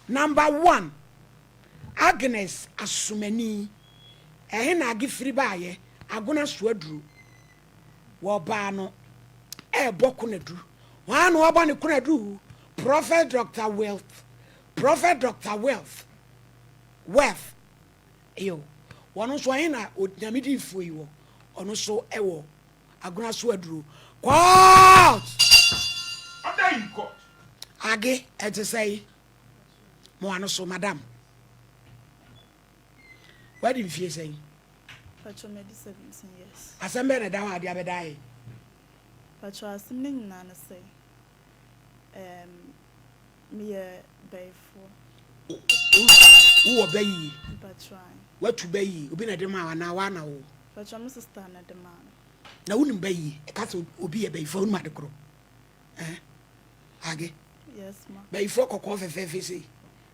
Number 1, Agnes Asumani. Na agi free baye agona so aduru wo ba no boku na duru wa no oba ne kuna duru Prophet Dr. Wealth yo wono so na onyamidi ifo yi wo ono so ewo agona so aduru court After you court age ete say mo ano so madam. What did you say? Patrol made 17 years. Assemble na dawa dia bedai. Patrol assembly na na say. Me bayfo. Who obey? Patrol. What to bay? Obi na de ma na wa na wo. Patrol me sister na de ma. Na woni bay. E ka so obi e bayfo no ma de kro. Age. Yes ma. Bayfo kokko fe say.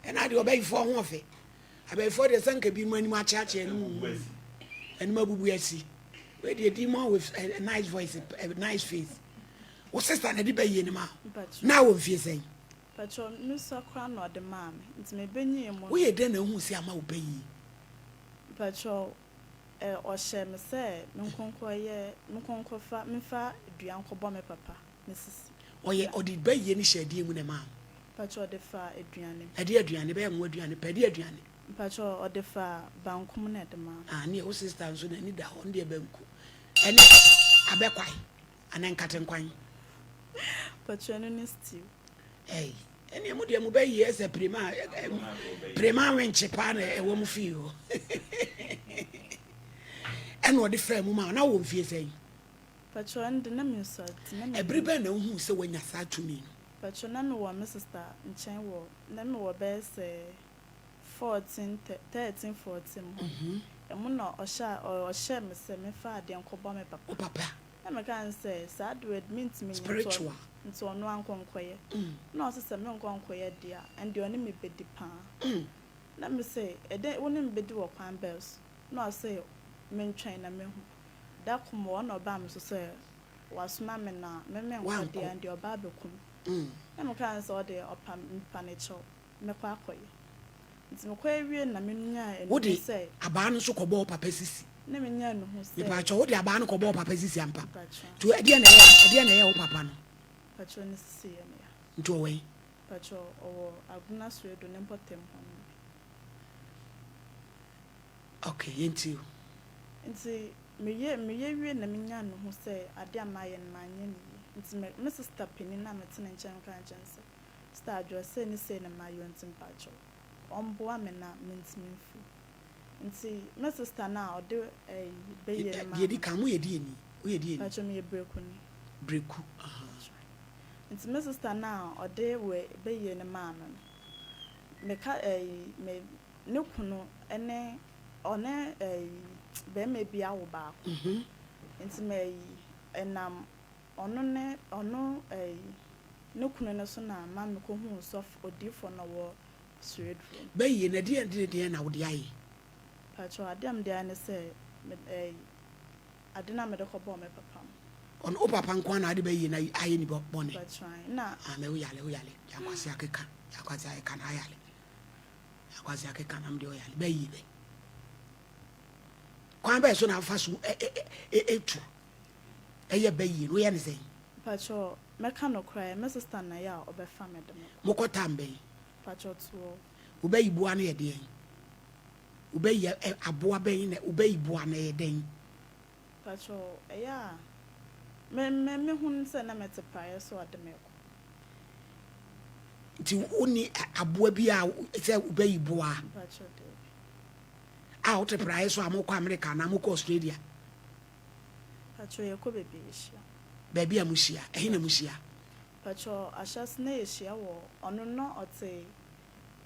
E na de obayfo ho fe. Abayfo de sanka bi mu anima chache no. Anima bubu asi. We dey demon with a nice voice, a nice face. O sister na di bayi ni ma. Na wo fie say. Patrol me so kra no de ma me. Nti me benyi mo. Wo ye den na hu si ama wo bayi. Patrol o she me say me nkonko fa me fa duan ko bo me papa. Mrs. Oye odi bayi ni shade mu na ma. Patrol de fa aduane. Ade aduane be nwo aduane, pede aduane. Patrol o de fa bankum na de ma. Ne o sister nso na ni da ho de banku. Ene abekwai anan katenkwan. Patrol no ni stew. Ene mu de mu bayi ese prima wenche pa na e wo mu fi ho. Ene o de fra mu ma na wo mfie sei. Patrol and na me so na Every be na hu se wanya sa tumi. Patrol na me wo me sister nchen wo na me wo be se 13 14 emu na osha me se me fa ade nkobo me papa. O papa. Na me kan say sad word means me spiritual. Nto no ankonkoye. Na o se me nkonkoye dia and the oni me bedi pa. Na me say ede woni me bedi wo kwan bells. Na o say me ntwen na me hu. Da komo na oba me so say wasuma me na me nkode and the oba bekum. Na me kan say o de opa mpa ne cho me kwa akoye. Nti me kwa ewie na me nya enu say aba no so kobo papa sisi. Na me nya no hu say me pa cho wo de aba no kobo papa sisi ampa. To ade na ye wo papa no. Patrol ni sisi ya me ya. Nto we. Patrol o aguna suedo ne mpotem ho. Okay, yenti. Nti me ye wie na me nya no hu say ade amaye na manye ni. Nti me sister peni na me tene nchen kan chense. Star jo say ni say na mayo ntim patrol. Omboa me na mentimi mfu. Nti me sister na ode beye ma. Ye di kan wo ye di eni. Wo ye di eni. Patrol me ye breku ni. Breku. Nti me sister na ode we beye ne ma no. Me ka me ne kunu ene one be me bia wo ba ko. Nti me enam ono ne ne kunu ne so na ma me ko hu sof odifo na wo straight from. Beye na die na wo de aye. Patrol adem de ane say adena me de ko bo me papa. On o papa nko na ade beye na aye ni bone. Patrol na me wo yale ya kwase akeka ya kwase akeka na ayale. Ya kwase akeka na mde o yale beye be. Kwan be so na fa so etu. Eye beye no ye ne say. Patrol me ka no cry me sister na ya obefa me dem. Mo ko tambe. Patrol to Ubeyi bua na ye den. Ubeyi aboa ben na ubeyi bua na ye den. Patrol ya me hun se na mete prayer so ademe ko. Nti oni aboa bi a se ubeyi bua. Patrol de. A o te prayer so amoko America na amoko Australia. Patrol ye ko bebi ehia. Baby amushia, ehi na mushia. Patrol ashas na ehia wo ono no ote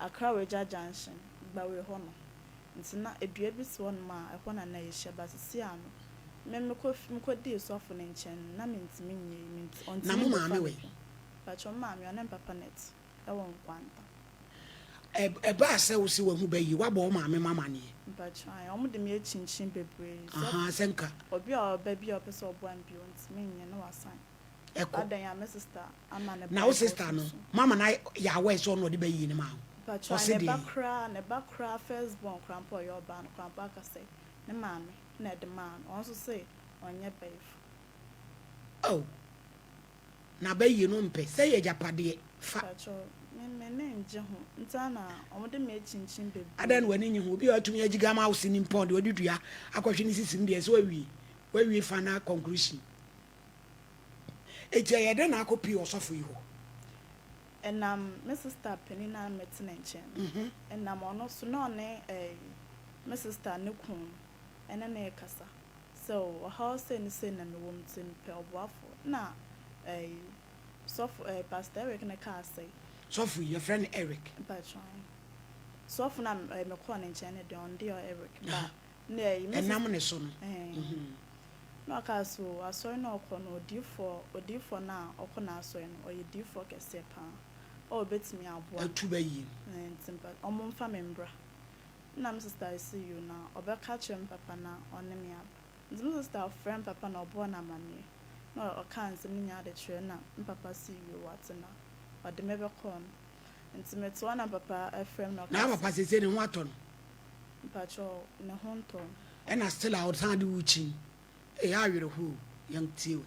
Accra Weja Junction gbawe ho no. Nti na edua bi se won ma ehɔ na na ehia basisi ano. Me ko di so afo ne nchen na mentimi nyi onti. Na mo ma me we. Patrol ma me ona papa net. E won kwanta. E ba se wo si wo hu bayi wa bo ma me mama ne. Patrol omo de me chinchin bebre. Aha senka. Obi a ba bi a pese obo an bi ontimi nyi na wasan. Eko. Adan ya me sister ama ne. Na wo sister no, mama na ya we so no de bayi ne ma. but try ne bakra first born crampo your ban crampa ka say ne mame na the man also say onye baif oh na ba yi no mpe say ye japade fa me nje ho nta na omode me chinchin be adan wani nyi ho bi atumi agiga ma house ni pond wadi dua akwhwe ni sisim de so wawie final conclusion eje ye de na akopi osofo yi ho enam my sister penina metin enchen enam ono so no ne my sister ne kun ene na kasa so how say ni say na me wom tin pe oboafo na pastor Eric na ka say sofo your friend Eric but trying sofo na me ko na enchen ne de on de Eric ba na enam ne so no no ka so aso na okọ na odifo na okọ na aso no oyedifo kese pa o betimi aboa atuba yi ntimpa omomfa membra na my sister see you na obeka chem papa na onemi ab my sister friend papa na obo na mami na o kan se nya de chere na papa see you what na o de mebe kon ntimeto na papa friend na papa se ne ho aton pacho ne ho nton and I still outside wuchi awere ho yang tie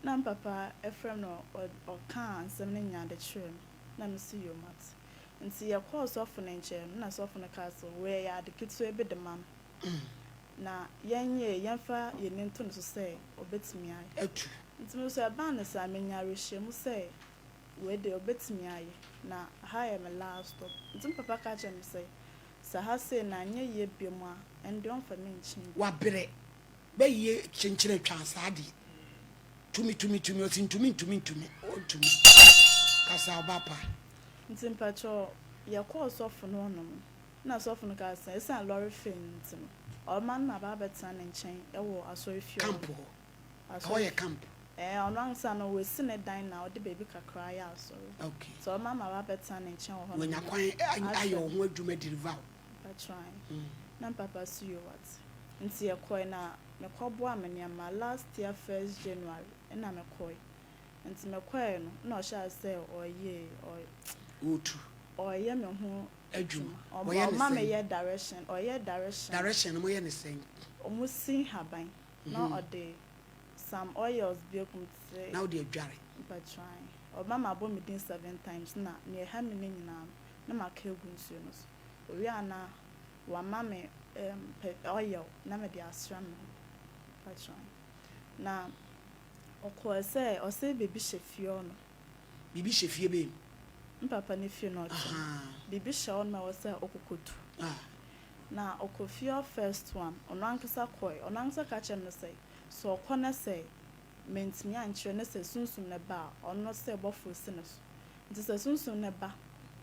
na papa friend no o kan se nya de chere na me see you mat nti ya course of na nche na so of na castle where ya de kitu ebe de mam na yenye yemfa yeninto no so say obetimi aye atu nti me so ya ban na sa menya rehye mu say we de obetimi aye na ha ya me last stop nti papa ka che me say sa ha say na nye ye biemu a ende on fa me nchi wa bere be ye chinchire twansa ade tumi o tumi o tumi kasa obapa nti mpacho ya course of no no na so of no ka say san lorry fin nti no o man na ba beta na nchen e wo asori fio camp ho ye camp ono ansa no we sine dan na o de baby kakra ya asori okay so o man ma ba beta na nchen ho when yakwan ayo ho adwuma deliver pa try na papa see you what nti e koi na me kobo amenia ma last year 1st January na me koi nti me koi no na o sha say oye otu oye me ho adwuma oye mama ye direction mo ye ne sen omusin haban na ode some oils bi okum say now they adware but try o mama bo me din 7 times na ne ha me ne nyina na maka egu nsuo no so owi ana wa mama oil na me de asra me but try na okọ say o say baby shefio no bibi shefie be papa ne fie no bibi shaw na wo say okokotu na okofio first one onankasa koi onankasa ka chem no say so okona say mentimi anchire na say sunsum ne ba ono say bofo sineso nti say sunsum ne ba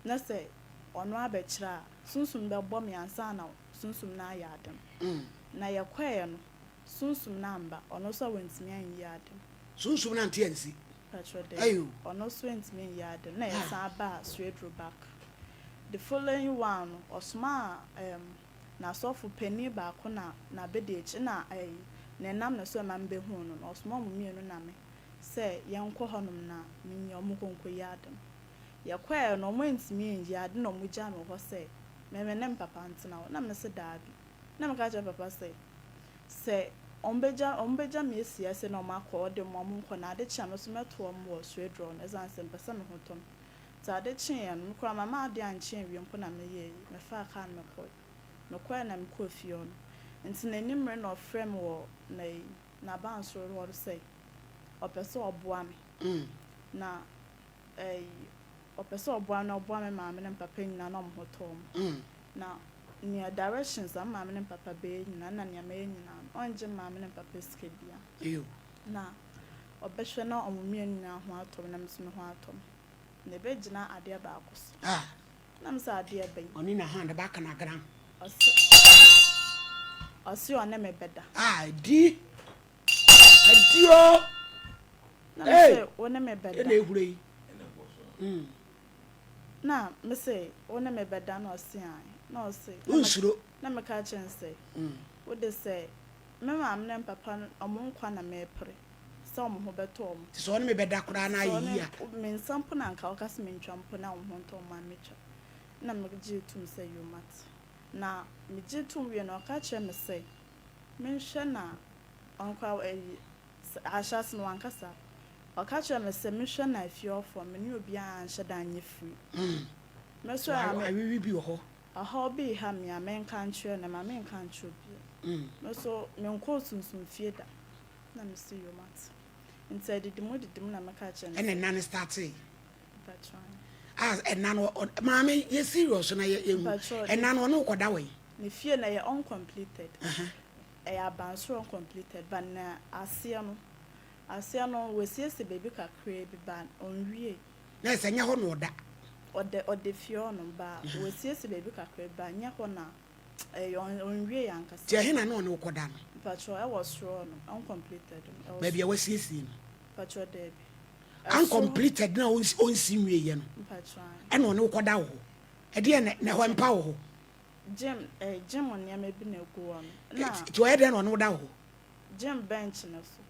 na say ono abekira sunsum be bom yansa na sunsum na ya adam na yakwae no sunsum na amba ono so wentimi an ya adam sunsum na ntiansi ayo ono so wentimi ya adam na yasa ba straight back the following one osma na so for penny ba ko na bedechi na na nam na so man be hu no osma mu mienu na me say yenko honum na menye omukonko ya adam yakwae no mo ntimi ya adam no mo ja me ho say me nem papa ntina na me se daabi na me ka ja papa say ombeja me esia se no makọ de mo nko na ade chia me so meto mo straight draw na zan se mpesa me hotom ta ade chia no kra mama ade anche wi mpo na me ye me fa ka me ko no kwa na me ko fie on nti na nimre no frame wo na bounce ro say opeso oboa me na opeso oboa na oboa me ma me papa nyina na mo hotom na near directions am ma me papa be nyina na near me nyina onje ma me papa skedia you na obehwe na omumie nyina ho atom na mso me ho atom na be gina ade ba akos na msa ade ben oni na hand ba kana gran osi one me beda di adio na mse one me beda na ehurei na mse one me beda na osi an na osi unsuro na me ka chense wo de say me ma am papa omonkwa na me pre so mo ho beto om so ne me beda kura na yi a me nsampo na nka okase me ntwampo na wo ho nto ma mecha na me gye tum say you mat na me gye tum wie na ka kire me say me hwe na onkwa ashas no ankasa ka kire me say me hwe na afiofo me ne obi a nhye da anye free me so awi bi ho aha bi ha me amenka nkire na ma menka nkire bi me so me nko sunsun fie da na me see you mat inside the mode na me ka kire and nan start but try as enan maame ye serious na ye enan no koda we ne fie na ye uncompleted abansoro uncompleted but na asia no we see baby kakra bi ban onwie na se nya ho no oda ode fie no ba we see baby kakra ba nya ho na onwie yankasa tie he na no koda no patro I was sure no uncompleted maybe we see no patro there uncompleted na on si nwie ye no and on koda ho e de na ho mpa ho gym on ya maybe na go on na to e de no no da ho gym bench na so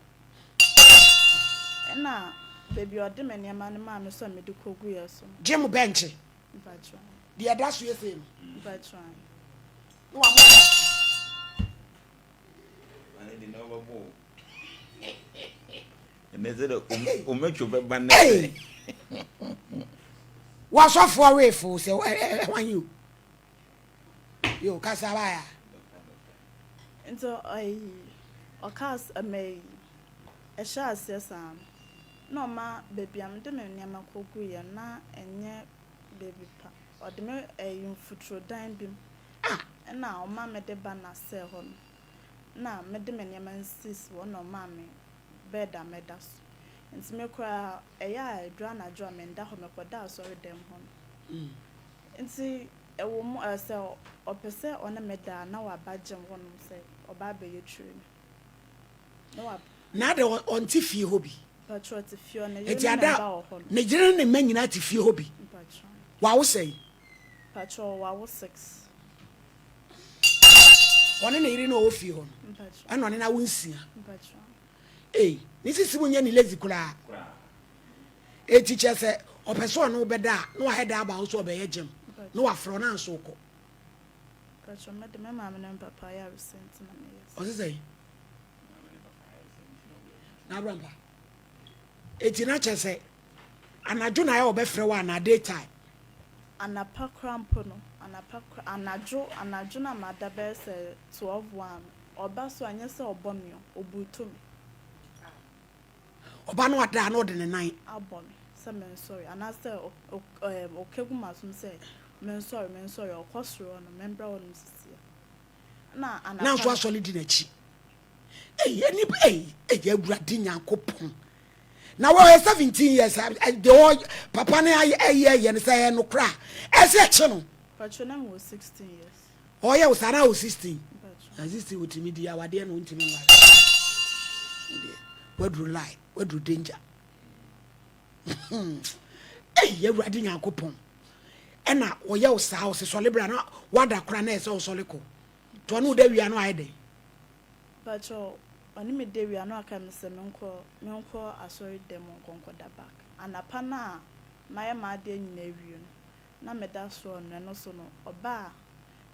na baby ode me ne ma me so me de kogu ye so gym bench patro the adasu ye say patro no wa I didn't know about and they said, make you banana. What's off for way for say when you kasabaya into I cast a may a shall say some no ma baby am de me nyama kogu ye na enye baby pa or de me futuro dan bim na o ma me de ba na se ho na me de me nyama insist one o ma me bed a medas nti me kra eya edra na jo me nda ho me koda sorry dem ho nti ewo mu se opese one meda na wa bagem ho no se oba be yetru no wa na de on ti fie hobi patro ti fie na ye na ho ne gire ne manyina ti fie hobi patro wa wo sei patro wa wo 6 one ne iri na o fie ho patro ana one na wo nsia patro ni sisi munye ni lazy kura teacher say opeso no beda no wa head aba so obeye gym no wa fro na nso ko patro me de me ma me na papa ya recent na me yes o say na bramba na chese anajo na ya obefre wa na daytime anapa crampo no anajo na madabe se 12:1 oba so anya se obomio obutumi oba no ada na ode ne nan abomi se men sorry ana se okegu masum se men sorry okosoro no membra won sisi na ana na so asoli di na chi eni agurade nyankopon na we 17 years the papa na ye ne say no kra ese chi no patro was 16 years oh yeah usana was 16 patro 16 utimi di awade na untimi wa wadru lie wadru danger agurade nyankopon ena oye usa o se solibra na wada kra na ese o soliko to no da wia no aide patro oni me de wia no aka me se menko asori dem nkonko da back anapa na maye ma de nyina wiu na me da so no so no oba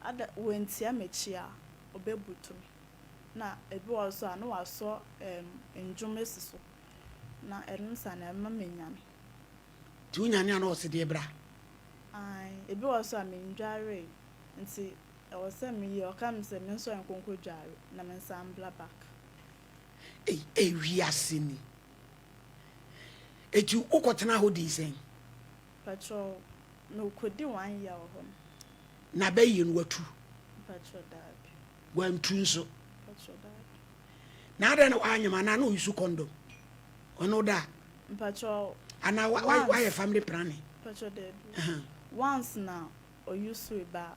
ada wentia mechia obebutumi na ebi also anu waso enjumesi so na elunsa na ma menyame ti unyane ana ose de bra ai ebi also amenjare nti e wose me ye okam se me so enkonko dware na me nsambla back wi asini eti ukotena ho di sen patro no kodi 1 year ho na bayi no watu patro da wantu nso patro da na ada na anyama na no use condom ono da patro ana why family planning patro da once na o use ba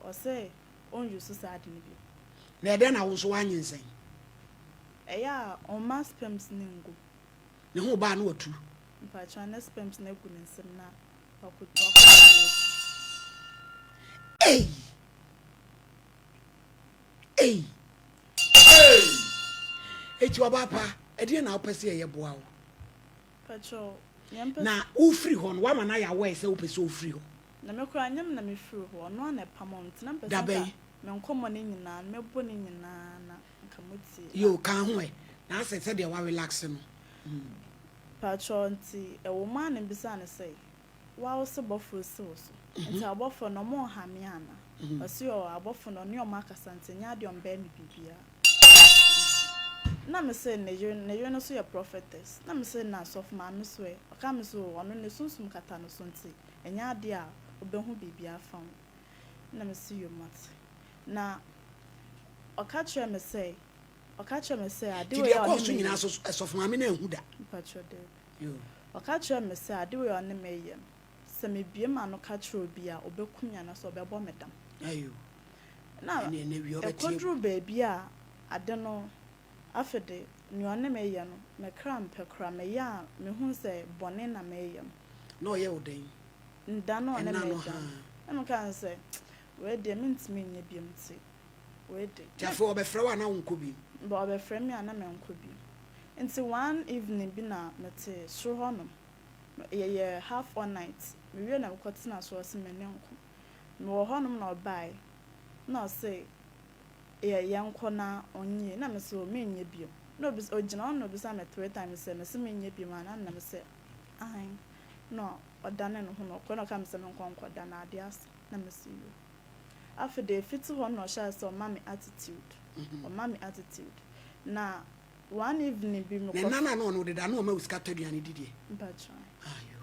o say on use sad ni bi na ede na wo so wanyensen eya on mass pumps ningo ne ho ba na watu patro na pumps na gu nsem na pakuto eti wabapa ede na opese ye boa wo patro na u free ho no wa ma na ya we se opese o free ho na me kura nyam na me firi ho no na pamont na pesa Dabe. me nkomo ne nyina me bo ne nyina na nka mutie Yo kan ho e na se de wa relax no patronti e wo ma na bisa ne sei wa wo se bofo se wo so nti abofo no mo ha me ana osi o abofo no ne o ma kasante nya de on be ne bibia na me say ne yo no so ya prophetess na me say na sof ma me so e aka me so ono ne sunsum kata no so nti enya ade a obehu bibia fa na me see you mat na aka chere me say ade we ya on me nyina so sof ma me na ehu da patro de yo aka chere me say ade we on me yem se me bie ma no ka chere obi a obekunya na so obebo medam ayo na ne wi e obetie kodru baby a ade no afede ni one me ye no me kram pekra me ya me hu se bone na me ye no ye oden nda no one me no da em kan se we de mentimi nya biem ti we de jafo obefra wa na wonko bi ba obefra me ana me nko bi nti one evening bi na mete so honom ye half one night me wie na kotina so se me nko me wo honom na obai na say yanko na onye na me so me nya bio no bi ogina on no bi sa me 3 times say me se me nya bio na na me say ai no odane no ho no ko no kam se me nkonko da na ade as na me see you after the fit ho no sha so mama attitude o mama attitude na one evening bi me ko na no de da no ma usika toduane didie mpacha ayo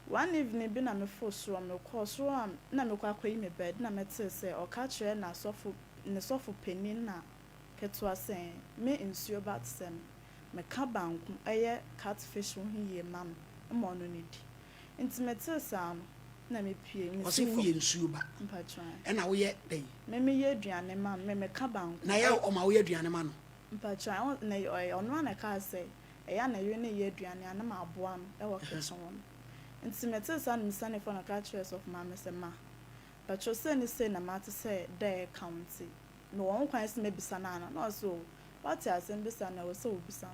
one evening bi na me fo so me ko so am na me kwa kwayi me bed na me tell say o ka kire na sofo ne sofo penin na ketwa sen me nsuo bat sem me ka banku eye catfish ho hiye mam mo no ni di intimate sam na me pie me o se wo ye nsuo ba mpacha e na wo ye den me ye aduane mam me ka banku na ya o ma wo ye aduane ma no mpacha na ono na ka say eya na ye na ye aduane ana ma aboa no e wo kitchen won intimate sam me sane for na ka kire of mam se ma but you say na matter say there county no one kwan se mebisa na na no so what you say bisa na we so obisa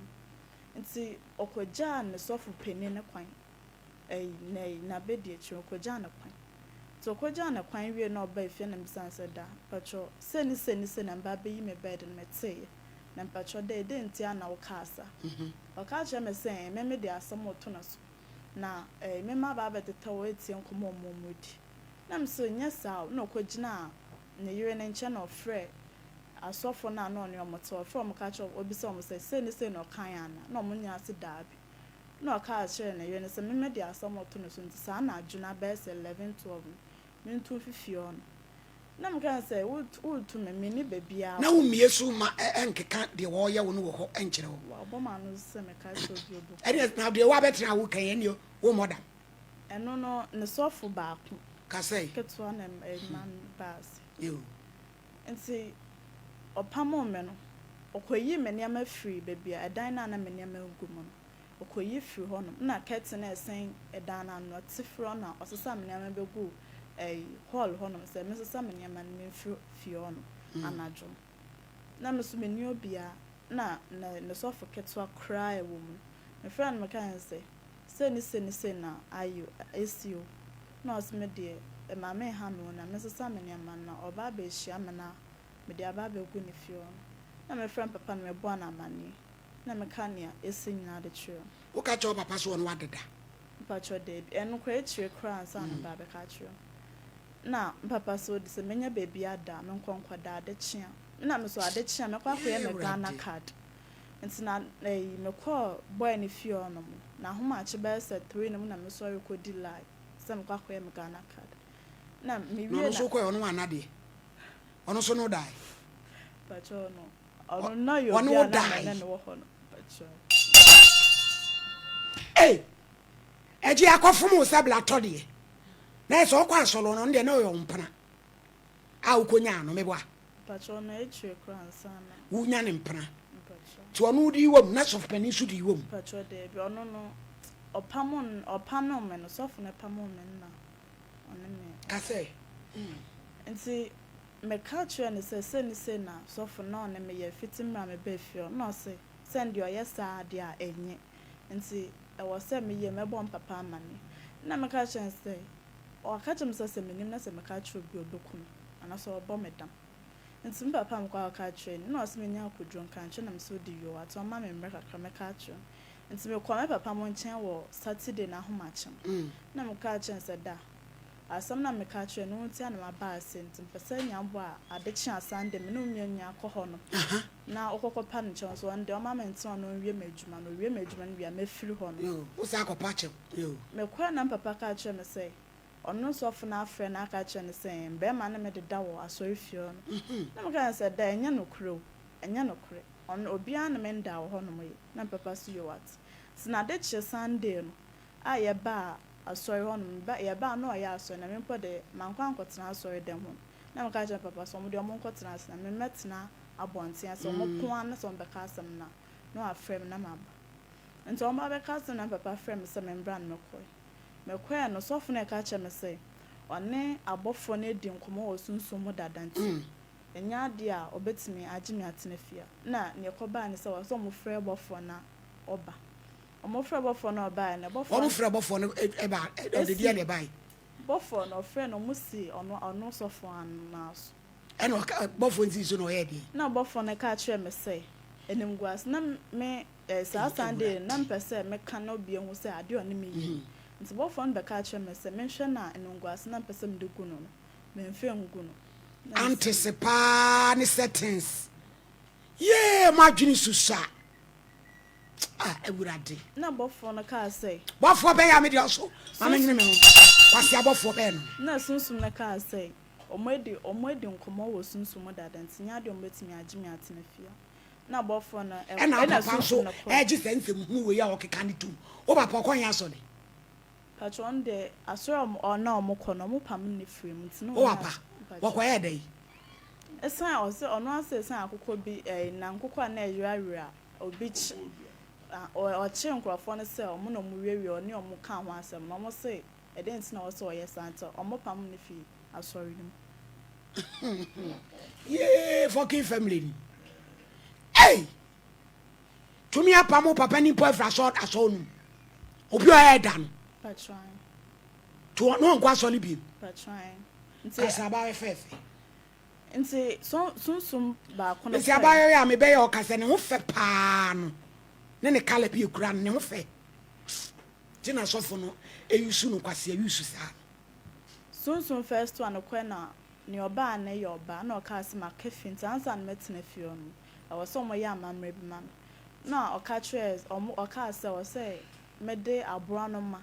nti okoja ne sofu peni ne kwan na bedi echi okoja na kwan to okoja na kwan wie na oba efie na bisa say da but you say na mba be yi me bed na mete na mpacho de nti ana wo kasa oka che me say me de asem oto na so na me ma ba be tetawo etie nkomo momodi nam so nyesa no kogina ne yire ne nche no frɛ asofo na no ne omoto from catch up obisa omo say no kan ana na omo nya ase daabi na ka akire ne yire ne se me de asomoto no so nti sa na adwuna bes 11 12 mintu fifi on nam kan say would to me ni bebia na wo mie so ma enkeka de wo ye wo no wo ho enkyere wo wa boma no se me ka so bi obu ene na de wa betra wo kan ye ne wo moda eno no ne sofo baako kasai ketwa na man bas yo nti opamo me no okoyi me niam free baby edan na me niam gumo no okoyi free ho no na curtain esen edan na no tifro na osesa me niam begu hall ho no se me sesa me niam na me free ho no anajo na me so me ni obia na ne sofo ketwa cry wo mu me friend me kan say na ayo esio na osme de ma me ha me na me sesa me niam na oba be hia me na me de aba be gu ne fio na me friend papa na me bo na amani na me ka ne esinyina de chiro wo ka cho papa so no wadeda papa cho de eno kwa chiro kra ansa na ba be ka chiro na papa so de se menya baby ada me nkonkwa da de chia na me so ade chia me kwa koye me Ghana card nti na me call boy ne fio no mo na homa ache be se 3 no na me so rekodi live se me kwa koye me Ghana card na me wie no so koye ono anade ono so no dai pacho no ono na yo ono bia dai na ne wo ho no pacho eji akofum sabla tode na so kwa solo no de na yo mpana a ukonya no meboa pacho na echi kra ansa na wunya ne mpana pacho to ono di wom na sof pani su di wom pacho de bi ono no opano me no sofu na pamo me na ono me kase nti me catch you and say na sofu na ono me ye fitimra me be fio no say send your yes ade a enye nti e wo say me ye me bom papa amane na me catch and say o ka kyem sɛ menim na sɛ meka kyerɛ obi obekum ana sɛ ɔbɔ medam nti papa m kwa ka kyerɛ na ɔsɛ menya akodwo nka kyerɛ na me so di yo ato ma me mmerɛ kakra meka kyerɛ nti me kwa me papa mo nkyɛn wɔ Saturday na homa kyem na me ka kyerɛ sɛ da asɛm na me ka kyerɛ no ntia na maba ase nti mpɛsɛ nyambo a adekye asande me no nya akɔ hɔ no na okɔkɔpa no kyɛn so ɔnde ɔma me ntia no wie madwuma no wie madwuma no wie mefiri hɔ no yo wo sa akɔpa kyɛm yo me kwa na papa ka kyerɛ me sɛ ɔno nso ɔfo na afrɛ na aka kyerɛ ne sɛ bɛrima na me deda wɔ asɔre fie no na me ka sɛ da ɛnyɛ no kuro ɛnyɛ no kure ɔno obiara na me nda wɔ hɔ no mo yi na papa so yo wat sina de kye Sunday no a ye ba asɔre hɔ no ba ye ba na ɔyɛ asɔre na me mpo de mankwa nkɔtena asɔre dɛm ho na me ka kyerɛ papa so mo de ɔmo nkɔtena ase na me mɛtena abɔnten ase ɔmo poa na so mbɛka asɛm na afrɛ me na maba nti ɔmo abɛka asɛm na papa frɛ me sɛ me mbra no mekɔɛ no sɔfo na ɛka kyerɛ me sɛ ɔne abɔfo no edi nkɔmɔ wɔ sunsun mu dada nti ɛnya ade a ɔbɛtumi agye me atena fia na ne ɛkɔbaa ne sɛ wɔsɛ ɔmo frɛ bɔfo na ɔba ɔmo frɛ bɔfo na ɔbaa na bɔfo ɔmo frɛ bɔfo no ɛba ɔde die ne bai bɔfo na ɔfrɛ no ɔmo si ɔno sɔfo anaso ɛna bɔfo nti so na ɔyɛ die na bɔfo no ka kyerɛ me sɛ enim guas na me saa Sunday na mpɛ sɛ meka na obi ehu sɛ ade ɔne me yi nti bɔfo no bɛka kyerɛ me sɛ menhwɛ na enim guas na mpɛ sɛ mede gu no memfe ngu no anticipa ne settings yeah madwini susa ewurade na bɔfo no ka sɛ bɔfo bɛ ya me de so ma me nyine me ho kwase abɔfo bɛ no na sunsum no ka sɛ ɔmo edi nkɔmɔ wɔ sunsum dada nti nya de ɔmo betimi agye me atena fia na bɔfo no ɛna papa so ɛgye sɛ nsɛm hu wɔ ya ɔkeka ne tum wo papa ɔkɔnyɛ asɔ de patron de asɔre ɔna ɔmo kɔ no ɔmo pam ne firi mu nti no wo papa wɔkɔyɛ dɛ ɛsan ɔsɛ ɔno ase ɛsan akokɔ bi na nkokɔ a na ɛyura obi ɔkye nkurɔfoɔ no sɛ ɔmo na ɔmo wiawie ɔne ɔmo ka ho asɛm na ɔmo sɛ ɛdɛ nti na ɔsɛ ɔyɛ santa ɔmo pam ne firi asɔre no yeah fucking family hey tumi apamo papa ni po afra asɔ no obi ɔyɛ da no patron to no nkwa asɔ ne bi patron nti asaba we fefe nti sunsum ba kono nti abayo ya me be ya ɔkasa ne ho fɛ paa no ne kala bi ekura ne ho fɛ tina sɔfo no eyusu no kwase eyusu saa sunsum first one kɔ na ne ɔba na yɛ ɔba na ɔka ase ma kefin tansa na metena fie no awɔsɔ mo yɛ amamre bi ma na ɔka kyerɛ ɔka ase ɔsɛ mede abura no ma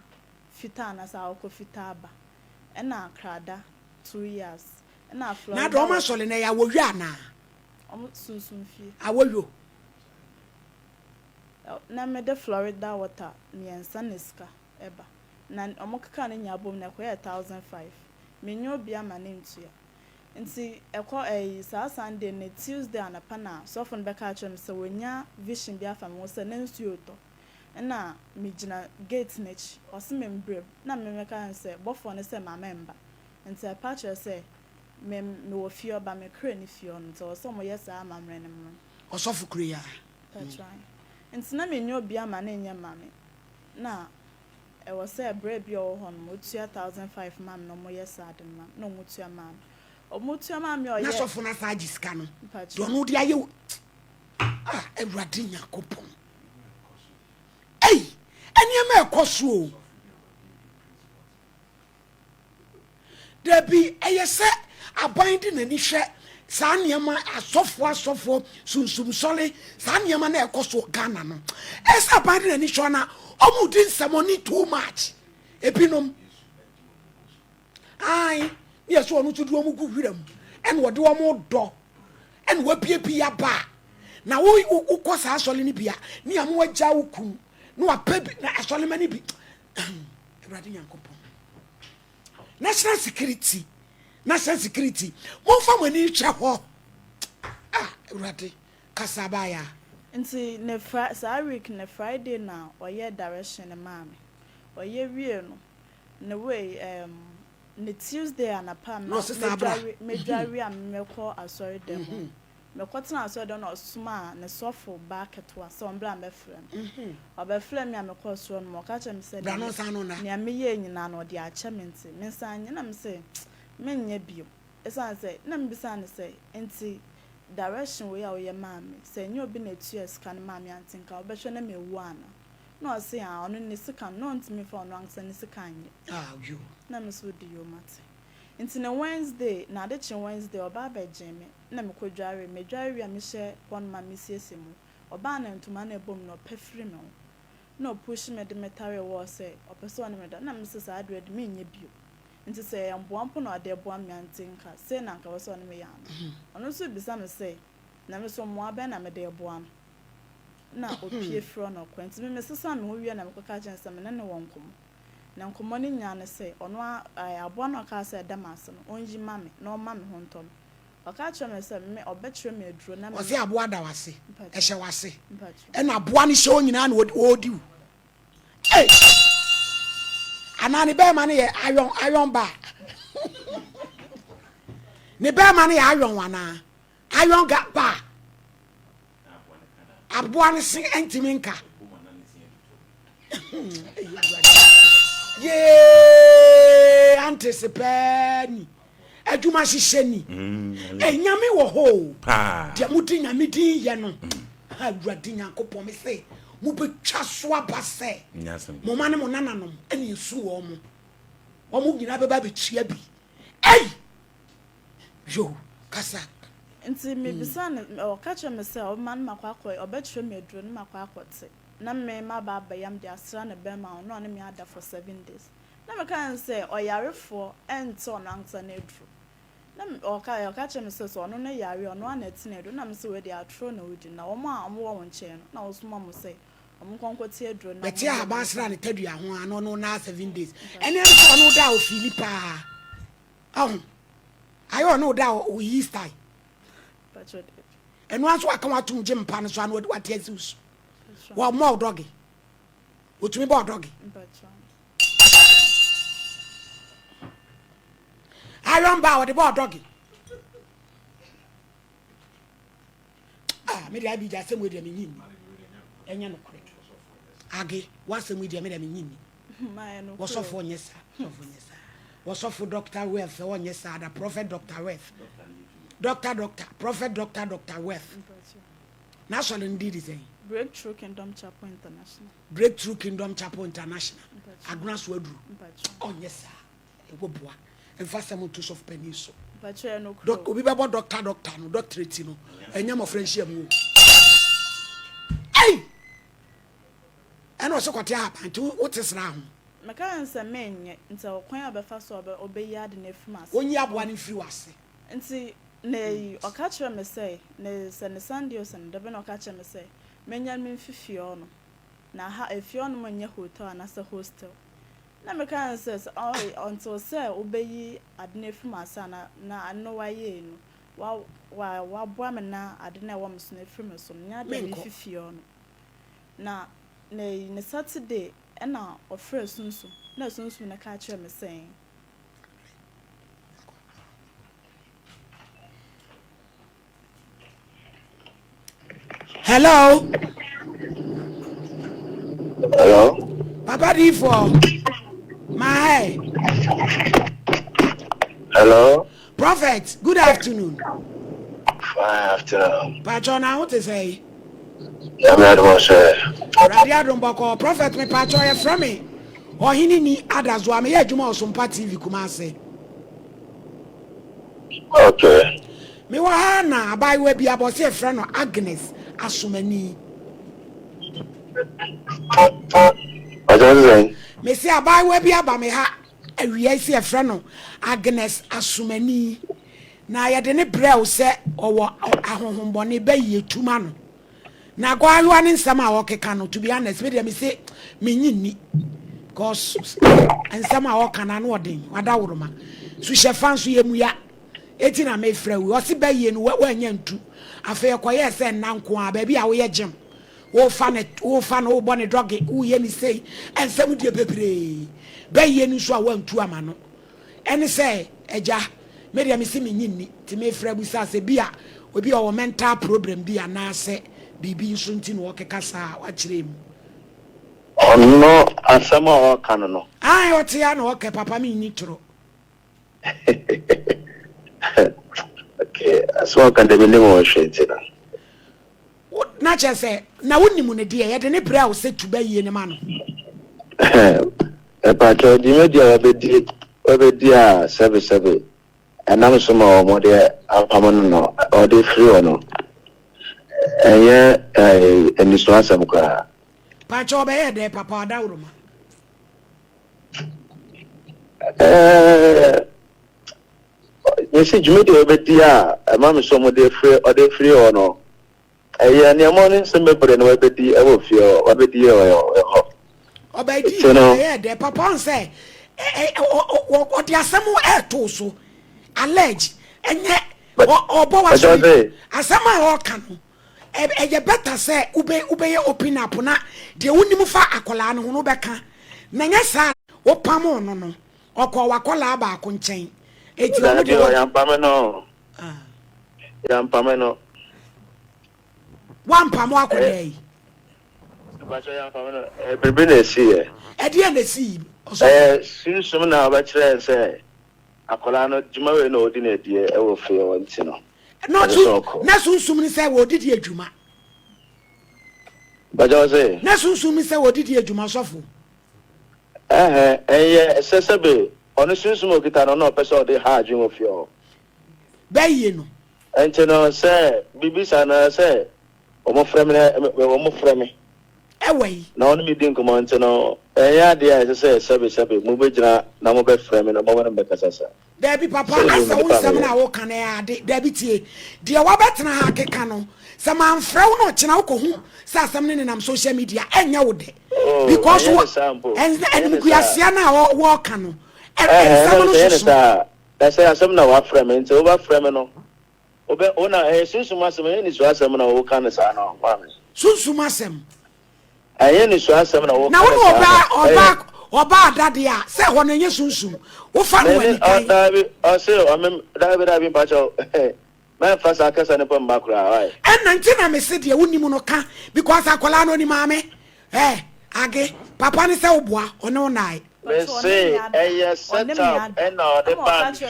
fita na sa ɔkɔ fita aba ɛna krada 2 years ɛna Florida na do ma sɔle na ya wowi ana ɔmo sunsum fie awoyo na mede Florida water miɛnsa na sika ɛba na ɔmo keka ne nya bom na ɛkɔyɛ 1,500 menyo bi ama ne ntua nti ɛkɔ saa Sunday na Tuesday anapa na sɔfo no bɛka kyerɛ me sɛ wonya vision bi afa me ho sɛ ne nsuo tɔ ɛna megina gate n'akyi ɔse me mbrem na memeka sɛ bɔfo no sɛ mama mba nti ɛpa kyerɛ sɛ me wɔ fie ɔba me kra ne fie ɔno nti ɔsɛ mo yɛ saa amamrɛ ne mo ɔsɔfo kra ya patron nti na menyo bi ama ne nyɛ mame na ɛwɔ sɛ brɛ bi ɔwɔ hɔ no otua 1,500 mam no mo yɛ saa de mam na ɔmo tua mam ɔmo tua mam yɛ ɔyɛ na sɔfo na saa gisika no do no de ayɛ ewurade nyakopɔn ei eniema ekoso o debi eyese aban di nani hwe saa niema asofo sunsum sole saa niema na ekoso Ghana no esa aban di nani hwe na omu di nsɛmɔni too much ebinom ai ye so onu tudu omu gu wiram en wode omu dɔ en wapiepia ba na wo kɔ saa sole ni bia ni am wagya wokum no apebi na asole mani bi Ewurade Nyankopɔn national security mo fa mani hwɛ hɔ Ewurade kasabaya nti ne saa week ne Friday na ɔyɛ direction ne maame ɔyɛ wie no ne way ne Tuesday anapa me dwari a mmekɔ asɔre dem me kwatena so do na osuma ne sofo back to so ombra me frem obefrem ya me kwaso no mo ka che me se bra no san no na ne me ye nyina no de ache me nti me san nyina me se menye bio esan se na me bisa ne se enti direction we ya we maami se nyo bi na tu eska ne maami antinka obehwe na me wu ana no se a ono ne sika no ntimi fa ono ansa ne sika anye you na me so di yo mate enti na Wednesday na de chi Wednesday oba ba jeme na me kodware me dware a me hye won ma me siesie mu oba na ntuma na ebom no pefiri me no push me de metare wo se opeso na me da na me se sa adred me nye bio nti se yamboampo na ade boa me antinka se na nka wo so na me ya ono so bisa me se na me so mo abe na me de boa na opie fro no kwenti me sesa me ho wie na me koka chense me ne wonkom na nkomo ni nya ne se ono aboa no ka se da maso no onji mame na o mame ho ntom oka chere me se me obetire me aduro na me o se aboa da wase ehye wase e na aboa ni hye onyina na odi eh anani be ma ne ye ayon ba ne be ma ne ye ayon wana ayon ga ba aboa ni sin entimi nka ye anticipate adwuma hyehyɛ ni enyame wo ho de mudi nyame din ye no awurade nyankopɔn me se mu betwa so abase mo mane mo nananom ene nsu wo mo nyina beba betua bi yo kasa nti me bisa ne o ka che me se o man makwa obetwe me aduro ne makwa akote na me ma ba yam de asra ne be ma no ne me ada for 7 days na me kan say oyarefo ento no ansa na aduro na me o ka che me se so no ne yare ono anati na aduro na me se we de atro na odi na omo a omo wo nche no na osuma mo say omo konkwoti aduro na beti a ba asra ne tadua ho ano no na 7 days ene so no da o Philippa ayo no da o Easter eno aso aka watum je mpa no so ano wate azus wa mo dogi otumi ba dogi ayon ba o de ba dogi me dia bi ja se mo dia me nyini enya no kore age wa se mo dia me dia me nyini wo so fo nyesa wo so fo Dr. Wealth wo nyesa da prophet Dr. Wealth Dr. Wealth national indeed is Breakthrough Kingdom Chapel International aguna so aduru nyesa e go boa emfasa mo to of peniso doc obi be doctor no doctorate no enya mo friendship mu eno so kwate happen to what is na ho meka nse menye nti okwan abefa so obeyi ade na efuma ase onyi aboa ne firi wase nti ne okachire me say ne Sunday o sen debe na okachire me say menya me mfifio no na ha efio no menya hotel na se hostel na me kan says until say obeyi ade na efuma ase na ano waye no wa boa me na ade na wo mso na efuma so nya de mfifio no na ne Saturday na ofre sunsu na sunsu na ka kire me say hello Papa Difo my hello Prophet, good afternoon. Fine afternoon. Patrona, what to say? Radio Domboko, Prophet, me patron from me. Or he ni others who are me, Juma SOMPA TV Kumase. Okay. Me wahana, by we be about say friend of Agnes Asumani. What are you saying? Me say, by we be about me ha. We see a friend Agnes Asumani. Na ya de ne brɛ se owo ahohombone ba yetuma no. Na gwa ayo ne nsɛm a wɔkeka no to be honest me dey me say me nyinni. Cause nsɛm a wɔka na no ɔden wada woroma. So hye fan so yemuya. Eti na me frɛ we. Ɔse ba yie no wa nya ntu. Afa ekoye se nanko a ba bi a wo ye gem. Wo fa no wo bɔ ne doge wo ye ni sei. Nsɛm die bebre. Ba yie no so a wantu ama no. Ene se eja me dey me see me nyinni ti me fra bu sa se bia obi a mental problem bi anaasɛ biribi nso nti na wɔkeka saa wakyerɛ mu ɔno asɛm a ɔka no no ɔte ya na ɔkɛ papa me nni toro okay asɛm ɔka dɛ menim ɔhwɛ nti na na kyerɛ sɛ na wonim no deɛ yɛde ne berɛ a wo sɛ tuba yie ne ma no ɛpatɔ dwumadi a wabɛdi a sɛbesɛbe ɛnam so ma ɔmɔde apam no no ɔde firi hɔ no ɛyɛ aniso asɛm koraa pakyɛ ɔbɛyɛ dɛ papa ɔdaworo ma yɛsi dwumadi a wabɛdi a ɛma me so ɔde firi hɔ no ɛyɛ nneɛma ne nsɛm bebree na wabɛdi ɛwɔ fie hɔ wabɛdi hɔ ɔbɛdi ɛyɛ dɛ papa on sɛ ɔde asɛm ɛto so allege ɛnyɛ ɔbɔ wa so asɛm a ɔka no ɛyɛ better sɛ wobɛyɛ open up na deɛ wonim fa akɔlaa no ho no bɛka na nyɛ saa wopam ɔno no ɔkɔ wakɔlaa baako nkyɛn eti ɔmo de yampame no wampam akɔlaa yi biribi na esi yɛ ɛdeɛ na esi sunsum na ɔbɛkyerɛ sɛ akɔlaa no dwuma wei na ɔdi na adie ɛwɔ fie wɔ nti no na sunsum ni sɛ wɔdidi adwuma bàjẹ́ ọ̀sẹ̀. na sunsum ni sɛ wɔdidi adwuma sɔfo ɛyɛ ɛsɛ sɛbe ɔno sunsum okita no na ɔpɛ sɛ ɔde ha adwuma wɔ fie hɔ bɛyie no ɛnti no sɛ bibisa na sɛ ɔmo frɛ me ɛwɔ yi na ɔno mi di nkɔmɔ nti no ɛyɛ adeɛ a ɛsɛ sɛ sɛbe mo bɛgyina na mo bɛfrɛ me na mo bɛ bɛkasa sa dabi papa asa wo nsɛm na wo ka na yɛ ade dabi tie deɛ wɔbɛtena ha keka no sɛ manfrɛ wo na ɔkyena wokɔhu sɛ asɛm no nenam social media ɛnyɛ wo dɛ because animguaseɛ no a wɔɔka no ɛnsɛm no soso ɛsɛ asɛm na wafrɛ me nti wobɛfrɛ me no wona sunsum asɛm ɛyɛ ne so asɛm na woka ne saa no sunsum asɛm ɛyɛ ne so asɛm na woka na wo ɔba adade a sɛ hɔ no ɛnyɛ sunsum wofa no wani kan ɔse dabi mpakyɛw mɛmfa saa kasa ne pɛ mma koraa ɛna nti na mese deɛ wonim no ka because akɔlaa no onim ame age papa ne sɛ woboa ɔne wo nae mese ɛyɛ setup ɛna ɔde ba fie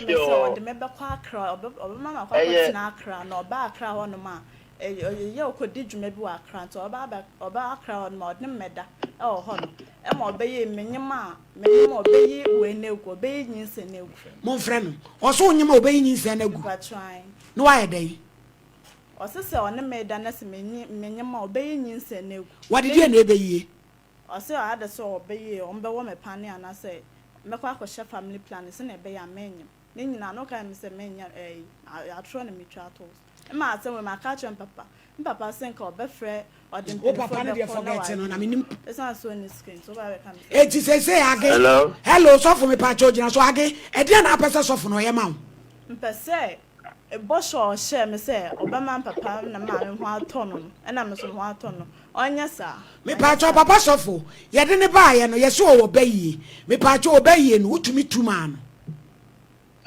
ɛyɛ okodi dwuma bi wɔ akra nti ɔba akra hɔ no ma ɔde mmɛda ɛwɔ hɔ no ɛma ɔbɛyɛ menyema ɔbɛyi wei no egu ɔbɛyi nyinsɛ no egu momfrɛ no ɔso wonyema ɔbɛyi nyinsɛ no egu na wayɛ dɛn ɔse sɛ ɔne mmɛda na sɛ menyema ɔbɛyi nyinsɛ no egu wɔde deɛ na ɛbɛyie ɔse ɔade sɛ ɔbɛyie ɔmbɛwɔ me pane anasɛ mɛkɔ akɔhyɛ family plan sɛ na ɛbɛyɛ amenyam ne nyinaa no ka me sɛ menya atoro ne metwa ato ma asɛm we maka kyerɛ mpapa sɛ nka ɔbɛfrɛ ɔde papa no deɛ forget no na menim ɛsan so ne screen so ba bɛka me eti sɛ age hello sɔfo me pa kyɛ gyina so age ɛdeɛ na apɛ sɛ sɔfo no ɔyɛ ma wo mpɛ sɛ bɔhyɛ ɔhyɛ me sɛ ɔbɛma papa na ma me ho atɔ no ɛna me so ho atɔ no ɔnyɛ saa me pa kyɛ papa sɔfo yɛde ne baayɛ no yɛsɛ ɔwɔ bɛyie me pa kyɛ ɔbɛyie no wotumi tuma no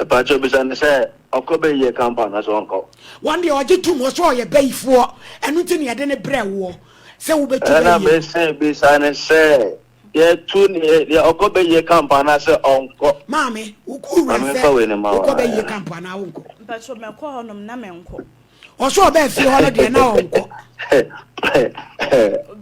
Pacho bisane sɛ ɔkɔbɛ yɛ campaign aso ɔnkɔ. One day ɔgye tum wɔ so ɔyɛ bɛyifoɔ ɛno nti ne yɛde ne brɛ wɔ sɛ wobɛtu bɛyie. Ɛna mese bisane sɛ yɛtu ne ɔkɔbɛ yɛ campaign asɛ ɔnkɔ. Maame wokura sɛ wokɔbɛ yɛ campaign a wonkɔ. Mpacho mɛkɔ hɔnom na mɛnkɔ. Ɔso ɔbɛ fie hɔ no deɛ na ɔnkɔ.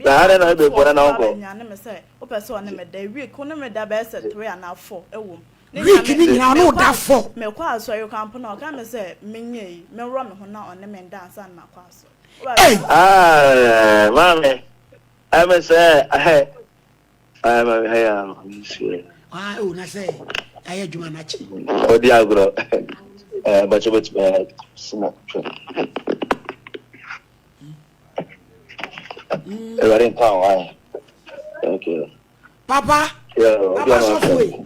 Daare na ebe bɔra na ɔnkɔ. Nyane me sɛ wopɛ sɛ ɔne me da week ɔne me da bɛyɛ sɛ 3 and 4 ɛwɔ mu. Week ni nyina no da fo. Me kwa aso yo kampo na ka me se menye yi me ro me ho na one me dance na makwa aso. Mame. I me say I am na say aye djuma na chi. Odi agro. But you snap. Everybody in town, why? Thank you. Papa. Papa sofo.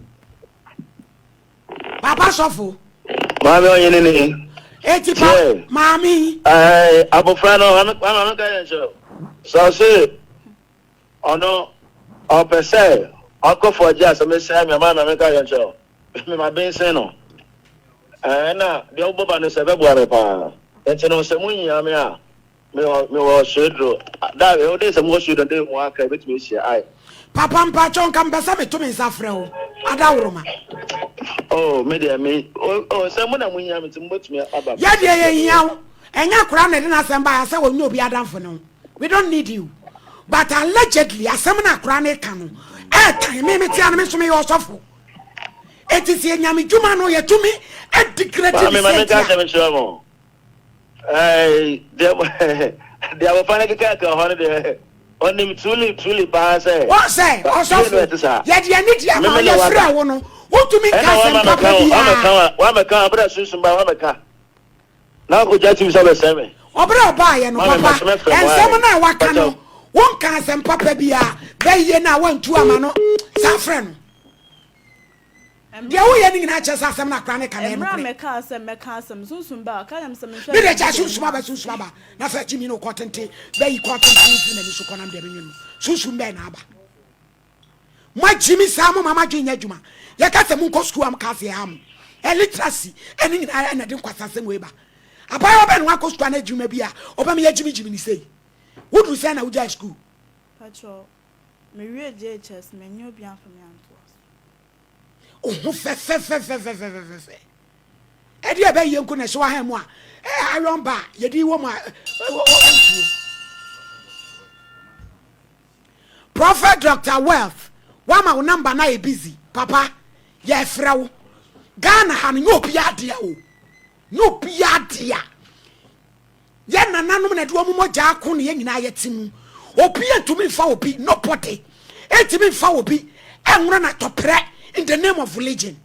Papa sofo. Mami onye nini. Eti pa mami. Abofra no I'm going show. So say ono opese oko for just me say me ma na me ka yan show. Me ma ben say no. Na de oboba no se be boare pa. Enti no se munya me a me wo shedro da e dey se mo shedro dey mo aka betimi hia ai papa mpa chon kam besa me to me nsafre o adawroma oh me dey me oh se mo na munya me tim betimi aba ya de ye hia enya kura na de na asem ba ya se wonyo obi adamfo no we don't need you but allegedly asem na kura na ka no time me tia na me so me yo sofo etisi enyame djuma no ye tumi edigrade me me ka se me so mo they were panic ka ho de on him truly ba say what say osofo ye de ani dia ma ye frɛ wo no wotumi ka se papa bia wa me ka abra sunsun ba wa me ka na ko jati so be se me obra oba ye no papa ensem na waka no won ka se papa bia be ye na wantu ama no sa frɛ no dia wo ye ni na che sa asem na kra ne ka na emra meka asem sunsun ba ka yam se me hwɛ bi de cha sunsun ba na fa chimi no kotente be yi kotente na ni so konam de benyu sunsun be na aba ma chimi sa mo mama dwen adwuma ye ka se mu nko school am ka se am illiteracy eni ni na de nkwasa sem we ba abayo be no akọ school na adwuma bi a oba me ye jimi ni sei wodu say na uja school pacho me wie JHS me nyo bi afọ me anto oh fe edi ebe ye nko na so ha mu a iron bar ye di wo mu Prophet Dr. Wealth wama wo number na e busy papa ye frɛ wo Ghana ha no obi ade a o no obi ade a ye nananom na de wo mo gya ako ne ye nyina ye timu obi antumi fa obi no pote etimi fa obi enwura na topre in the name of religion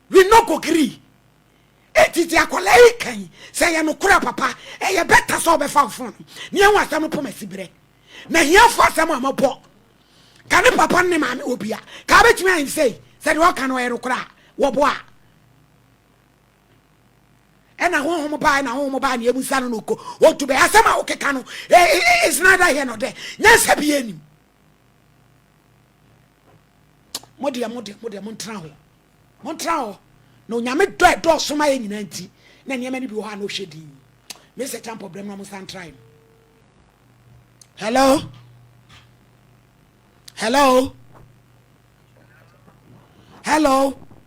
we no go agree etiti akola kan say ye no kura papa e ye better so be fa fun ne en wasam po masibre na hia fo asam amabo kan papa ne ma me obia ka betimi an say de wo kan wo ye kura wo bo a ena ho ba na ho ba na ebusa no ko wo to be asam a wo keka no is neither here nor there nyansa bi enim modia montra ho no nyame do soma ye nyina nti na niam ni bi ho ha no hwedi me se champ problem na mo san try hello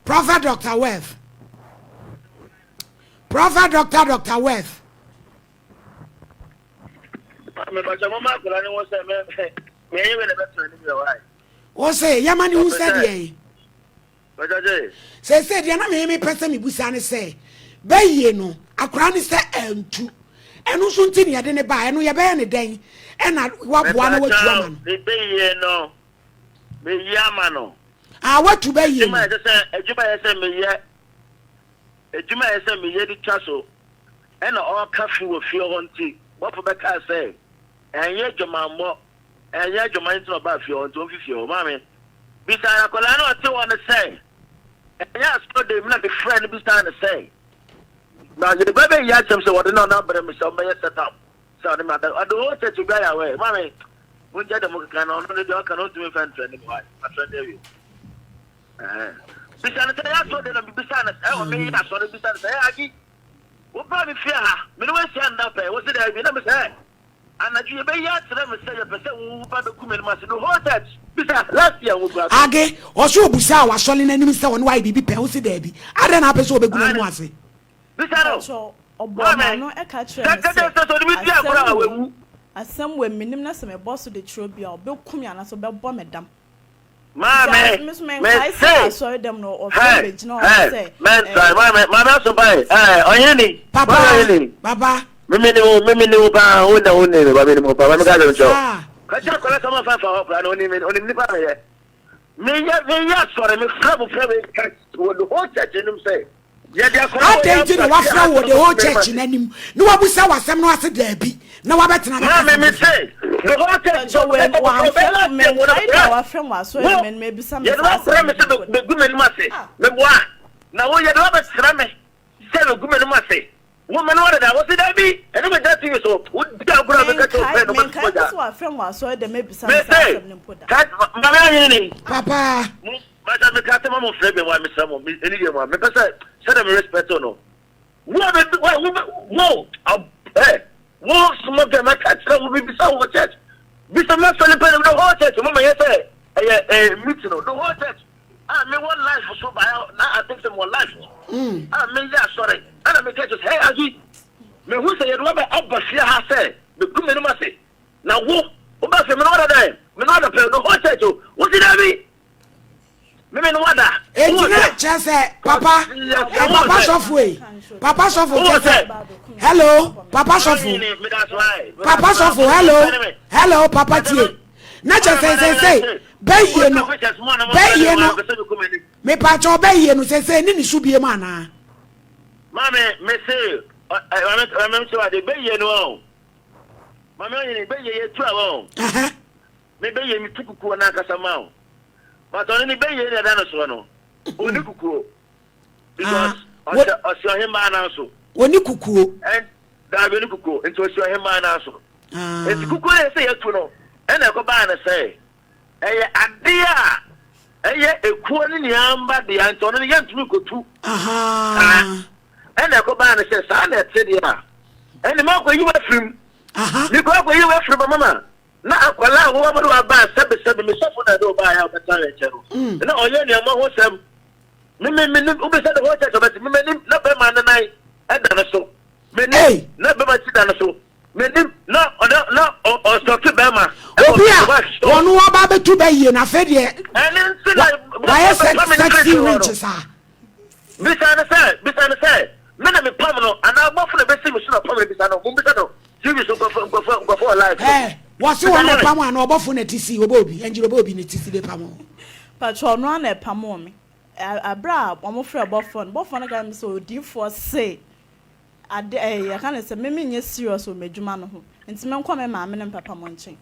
Prophet Dr. Wealth me ba jamo ma kula ni won se me ye me na beto ni bi why o say yamani who said ye bajaje say dia na me pese me busa ne say baye no akura ne say antu enu so nti ne de ne ba enu ye be ne den ena waboa na watu ama no baye no me yama no watu baye ejuma ye say me ye di twaso ena o ka fi wo fi ho nti bofo be ka say enye juma mo enye juma nti no ba fi ho nti o fi fi ho mame bisara kola na o ti won say enye so de me na be friend bisara say na ye bebe ya chem say what no na bre me so be set up so de ma da o te tu ga ya we mame won je de mo kan no no de o kan o tu me fan trend ni why ma trend dey bisara say ya so de na bisara say o me ya so de bisara say agi wo ba mi fi ha me no we say nda pe wo say de bi na me say anaju ye be ya tere me say ye pe say wo ba be ku me no ma say no whole church bisara last year wo bra age o so obusa wa sole na nim say won why bibi pe wo say de bi ade na pe so obegu na mu ase bisara obama no e ka kire me asem we minim na se me boss de tro bia obekum ya na so be bo medam mame me say so dem no o be gina o say man mame so bai onye ni papa mimi ni ba o na o ni ba mi ni mo pa me ga do jo ka ja ko la sama fa fa no ni pa me ya sore me fra me ka wo do ho church nim say ya dia ko atenti no wa fra wo the whole church nanim no wa busa wasem no ase da bi na wa betena na me say the whole church so when wa fra me wa fra wa so me bi sa me ya wa fra me say be gu me ni ma say me boa na wo ya do ba tra me say be gu me ni ma say woman what that was it be and me that thing so would da gura be ka to friend no ko ja so wa fra wa so de me bi sa me poda mama ni papa but I can't mo friend be wa me samo me any dey mo me pesa say dem respect no Whoa, some of them I catch will be beside the church. Be some not selling the whole church. Mama, yes, meeting the whole church. I mean, one life for so by now. I think some more life. I mean, yeah, sorry. And I mean, catches, hey, I do. Me who say you Robert Abba has said, the Kuman must say. Now, what about him another day? Me not the whole church. What did I mean? Me no wada. Just say, Papa, Papa Softway. Papa Softway just say, hello, Papa Softway. Papa Softway, hello. Hello, Papa T. Not just say, Bay no. Me pacho Bay no say, Nini should be a man. Mamma, me say, I'm sure the Bay no. Mamma, Bay 12. Maybe you took a Nakasama. But only Bay in the dinosaur, no. Only Kuku. Because I saw him man also. Only Kuku. And that will Kuku, and to show him man also. It's Kuku, I say, you know. And I go by and say, idea. A quarter yamba, the Anthony Yan to go to. And I go by and say, son, that's it. And the mark where you were from. You go where you were from, Mamma. Na akwala wo mo do aba sebe me sofo na do ba ya beta le chero na oye ni mo ho sem me u be se de ho chero bet me na be ma na nai e da na so me ni na be ma ti da na so me ni na o so ke be ma obia wonu oba betu be ye na fe de why sexy riches ah bisa na say me na me pam no ana agbo na be se me so na pam na bisa no mo bisa no TV so go for life what's one of Pam and Obofu Netisi, Obobi, and Jibobi Netisi de Pamo. Patron one at Pamomi. A bra, I'm afraid Boffon again so deep for say. I can't say, Mimmy, yes, serious or Majumano. And some come mamma and Papa Monching.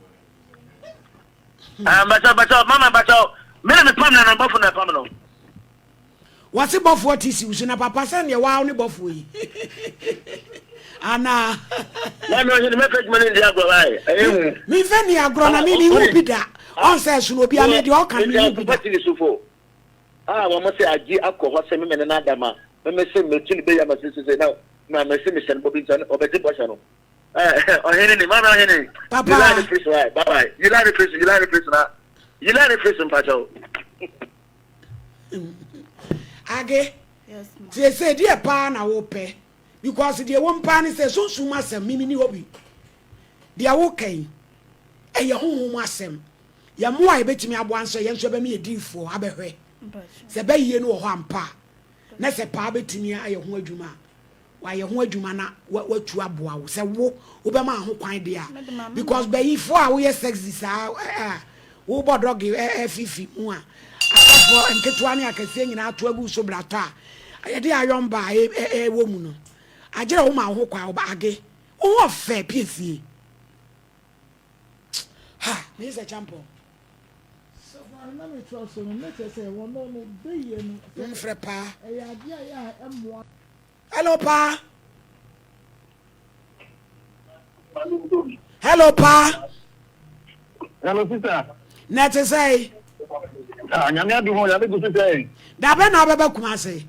But Mamma, Minimum Pam and Boffon at Pamano. What's it Boff what is you, Papa send your wow Bofui? Anna, I know the message man in the agro. Me Fanny agronomy will be that. On says you will be a mediocre. Ah, one must say, I give alcohol, semi and another man. Let me say, Milton Bay, my sister say, no, my Mercedes and Bobinson or Betty Boshano. Or Henry, Mamma Henry. Papa, you like the fish, right? Bye bye. You like the fish, you like the fish, you like the fish, and Pacho. Age, yes, they say, dear pan, I will pay. Because the one pan says, so soon, Master Mimi Obi. They are okay. And your home, Master. Your more, I bet me at once, I answer me a deal for Abbey. The bay, you know, Hampa. That's a pabby to me, I hold you, ma. Why you hold you, mana, what you are, boy, say, wo, Obama, who kind dear. Because by 4 years, sex this hour, Uber doggy, Fifi, one. And Ketwani, I can sing out to a goose so blata. I did I run by a woman. I just want my whole crowd baggy. Oh, fair PC. Ha, this is a champion. So, let me trust you. Let us say, one moment, be in Pa. M1. Hello, Pa. Hello, Pa. Hello, sister. Net to say. Nyamia do ho ya be go say. Da be na be kuma say.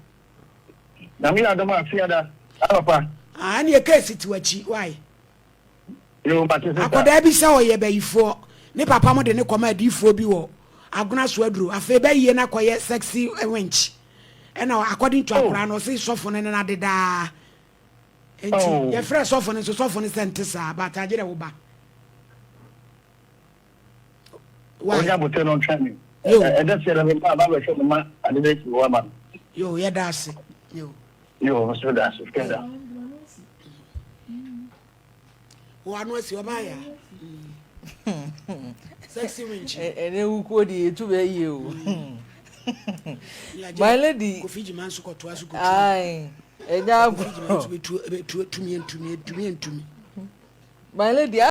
Nyamia do ma fiada. Papa. And your case to achi. Why? You pati sister. Akoda bi say oye be yifo. Ne papa mo de ne koma adifo bi wo. Aguna so aduru. Afa be ye na koye sexy wench. And now according to akura no say sofo ne na deda. Enti ye fresh sofo ne so sofo ne sentisa but agere wo ba. Why? You have to training. Yo, that's your Baba show ma adede wo ma. Yo, yeah that's Yo, so that's okay. One was your buyer. Sexy winch. And who could to be you? My lady, Fiji man so to us. Aye, and now to me and to me. My lady.